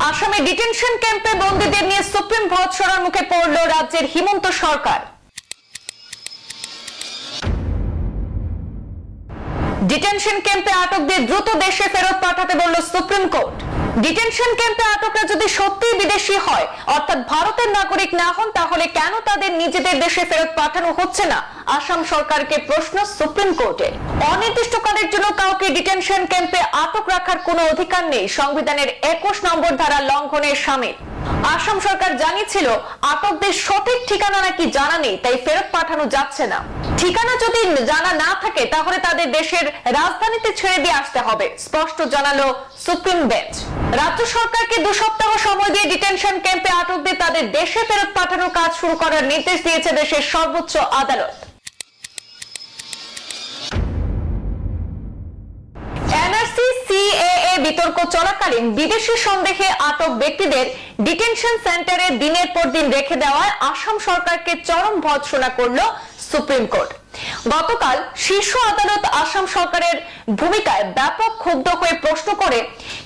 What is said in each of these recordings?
আসামে ডিটেনশন ক্যাম্পে বন্দীদের নিয়ে সুপ্রিম ভৎসনার মুখে পড়ল রাজ্যের হিমন্ত সরকার। ডিটেনশন ক্যাম্পে আটকদের দ্রুত দেশে ফেরত পাঠাতে বলল সুপ্রিম কোর্ট। ডিটেনশন ক্যাম্পে আটকরা যদি সত্যিই বিদেশি হয়, অর্থাৎ ভারতের নাগরিক না হন, তাহলে কেন তাদের নিজেদের দেশে ফেরত পাঠানো হচ্ছে না? আসাম সরকারকে প্রশ্ন সুপ্রিম কোর্টের। অনির্দিষ্টকালের জন্য কাউকে ডিটেনশন ক্যাম্পে আটক রাখার কোনো অধিকার নেই, সংবিধানের 21 নম্বর ধারা লঙ্ঘনের শামিল। আসাম সরকার জানিয়েছিল আটকদের সঠিক ঠিকানা নাকি জানা নেই, তাই ফেরত পাঠানো যাচ্ছে না। ঠিকানা যদি জানা না থাকে তাহলে তাদের দেশের রাজধানীতে ছেড়ে দিয়ে আসতে হবে, স্পষ্ট জানালো সুপ্রিম বেঞ্চ। রাজ্য সরকারকে 2 সপ্তাহ সময় দিয়ে ডিটেনশন ক্যাম্পে আটকদের তাদের দেশে ফেরত পাঠানোর কাজ শুরু করার নির্দেশ দিয়েছে দেশের সর্বোচ্চ আদালত। এনআরসি সিএএ বিতর্ক চলাকালীন বিদেশি সন্দেহে আটক ব্যক্তিদের ডিটেনশন সেন্টারে দিনের পর দিন রেখে দেওয়ায় আসাম সরকারকে চরম ভৎসনা করল সুপ্রিম কোর্ট। গতকাল শীর্ষ আদালত আসাম সরকারের ভূমিকায় ব্যাপক ক্ষুব্ধ হয়ে প্রশ্ন করে,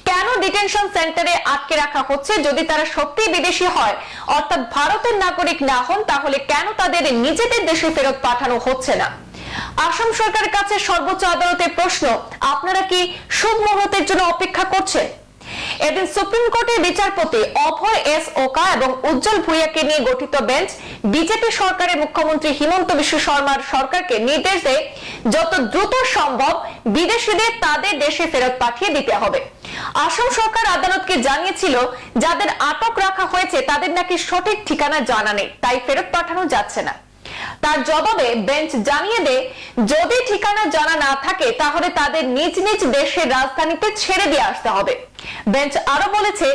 কেন ডিটেনশন সেন্টারে আটকে রাখা হচ্ছে? যদি তারা সত্যি বিদেশি হয়, অর্থাৎ ভারতের নাগরিক না হন, তাহলে কেন তাদের নিজেদের দেশে ফেরত পাঠানো হচ্ছে না? আসাম সরকারের কাছে সর্বোচ্চ আদালতের প্রশ্ন, আপনারা কি শুভ মুহূর্তের জন্য অপেক্ষা করছেন? এদিন সুপ্রিম কোর্টের বিচারপতি অভয় এস ওকা এবং উজ্জ্বল ভূঁইয়াকে নিয়ে গঠিত বেঞ্চ বিজেপি সরকারের মুখ্যমন্ত্রী হিমন্ত বিশ্ব শর্মার সরকারকে নির্দেশ দেয় যত দ্রুত সম্ভব বিদেশিদের তাদের দেশে ফেরত পাঠিয়ে দিতে হবে। আসাম সরকার আদালতকে জানিয়েছিল যাদের আটক রাখা হয়েছে তাদের নাকি সঠিক ঠিকানা জানা নেই, তাই ফেরত পাঠানো যাচ্ছে না। তার জবাবে বেঞ্চ জানিয়ে দেয়, যদি ঠিকানা জানা না থাকে তাহলে তাদের নিজ নিজ দেশের রাজধানীতে ছেড়ে দিয়ে আসতে হবে। বেঞ্চ আরো বলেছে,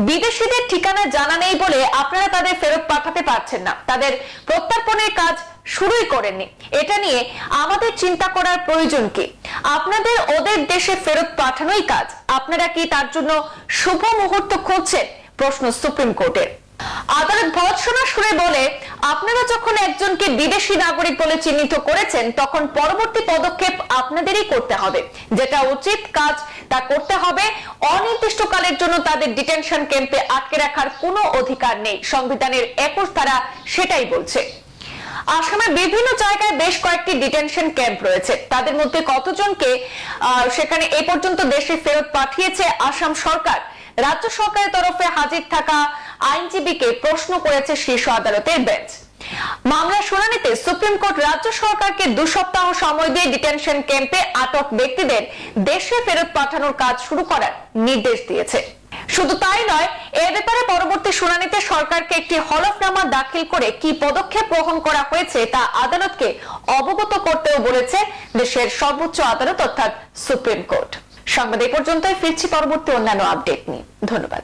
বিদেশিদের ঠিকানা জানা নেই বলে আপনারা তাদের ফেরত পাঠাতে পারছেন না, তাদের প্রত্যর্পণের কাজ শুরুই করেননি, এটা নিয়ে আমাদের চিন্তা করার প্রয়োজন কি? আপনাদের ওদের দেশে ফেরত পাঠানোই কাজ, আপনারা কি তার জন্য শুভ মুহূর্ত খুঁজছেন? প্রশ্ন সুপ্রিম কোর্টের। আদালত ভৎসনা সুরে বলে, আপনারা যখন একজনকে বিদেশি নাগরিক বলে চিহ্নিত করেছেন তখন পরবর্তী পদক্ষেপ আপনাদেরই করতে হবে, যেটা উচিত কাজ তা করতে হবে। অনির্দিষ্টকালের জন্য তাদের ডিটেনশন ক্যাম্পে আটকে রাখার কোনো অধিকার নেই, সংবিধানের 21 ধারা সেটাই বলছে। আসামের বিভিন্ন জায়গায় বেশ কয়েকটি ডিটেনশন ক্যাম্প রয়েছে, তাদের মধ্যে কতজনকে সেখানে এ পর্যন্ত দেশে ফেরত পাঠিয়েছে আসাম সরকার? রাজ্য সরকারের তরফে হাজির থাকা আইনজীবীকে প্রশ্ন করেছে শীর্ষ আদালতের বেঞ্চ। মামলা শুনানিতে সুপ্রিম কোর্ট রাজ্য সরকারকে 2 সপ্তাহ সময় দিয়ে ডিটেনশন ক্যাম্পে আটক ব্যক্তিদের দেশে ফেরত পাঠানোর কাজ শুরু করার নির্দেশ দিয়েছে। শুধু তাই নয়, এ ব্যাপারে পরবর্তী শুনানিতে সরকারকে একটি হলফনামা দাখিল করে কি পদক্ষেপ গ্রহণ করা হয়েছে তা আদালতকে অবগত করতেও বলেছে দেশের সর্বোচ্চ আদালত অর্থাৎ সুপ্রিম কোর্ট। সংবাদ এই পর্যন্তই, ফিরছি পরবর্তী অন্যান্য আপডেট নিয়ে। ধন্যবাদ।